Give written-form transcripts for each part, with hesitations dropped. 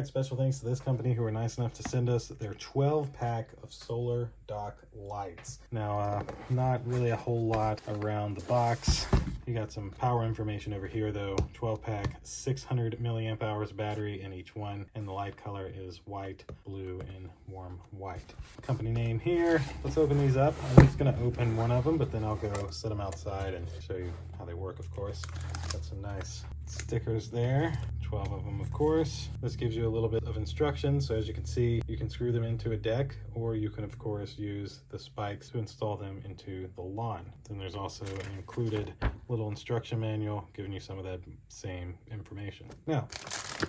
right, special thanks to this company who were nice enough to send us their 12-pack of solar dock lights. Now, not really a whole lot around the box. You got some power information over here though. 12-pack, 600 milliamp hours battery in each one, and the light color is white, blue, and warm white. Company name here. Let's open these up. I'm just gonna open one of them, but then I'll go set them outside and show you how they work, of course. Got some nice stickers there. 12 of them, of course. This gives you a little bit of instructions. So as you can see, you can screw them into a deck, or you can of course use the spikes to install them into the lawn. Then there's also an included little instruction manual giving you some of that same information. Now,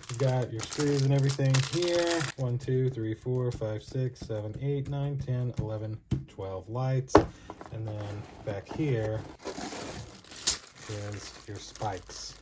you've got your screws and everything here. 1, 2, 3, 4, 5, 6, 7, 8, 9, 10, 11, 12 lights. And then back here is your spikes.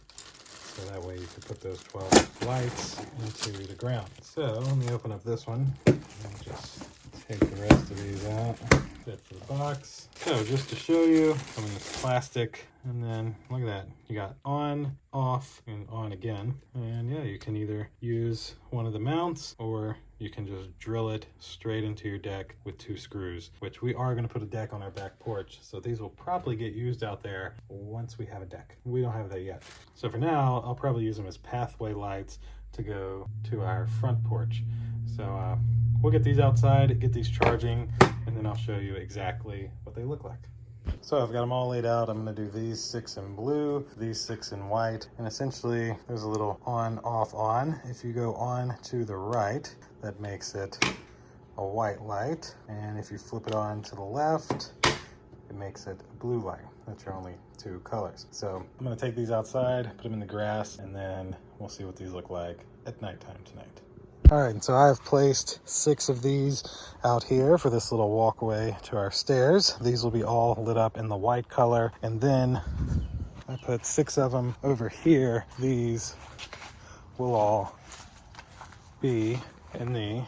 So that way you can put those 12 lights into the ground. So let me open up this one and just take the rest of these out. Fit for the box. So just to show you, some of this plastic, and then look at that. You got on, off, and on again. And yeah, you can either use one of the mounts, or you can just drill it straight into your deck with 2 screws, which we are going to put a deck on our back porch. So these will probably get used out there once we have a deck. We don't have that yet. So for now, I'll probably use them as pathway lights to go to our front porch. So we'll get these outside, get these charging, and then I'll show you exactly what they look like. So I've got them all laid out. I'm going to do these 6 in blue, these 6 in white, and essentially there's a little on, off, on. If you go on to the right, that makes it a white light, and if you flip it on to the left, it makes it a blue light. That's your only 2 colors. So I'm going to take these outside, put them in the grass, and then we'll see what these look like at nighttime tonight. All right, and so I've placed 6 of these out here for this little walkway to our stairs. These will be all lit up in the white color, and then I put 6 of them over here. These will all be in the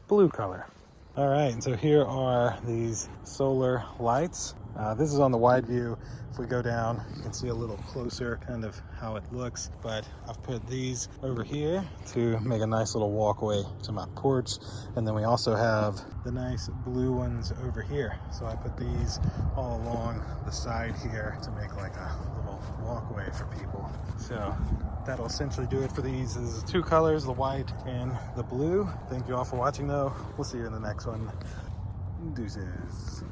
blue color. All right, and so here are these solar lights. This is on the wide view. If we go down, you can see a little closer kind of how it looks, but I've put these over here to make a nice little walkway to my porch. And then we also have the nice blue ones over here. So I put these all along the side here to make like a little walkway for people. So that'll essentially do it for these. This is 2 colors, the white and the blue. Thank you all for watching though. We'll see you in the next one. Deuces.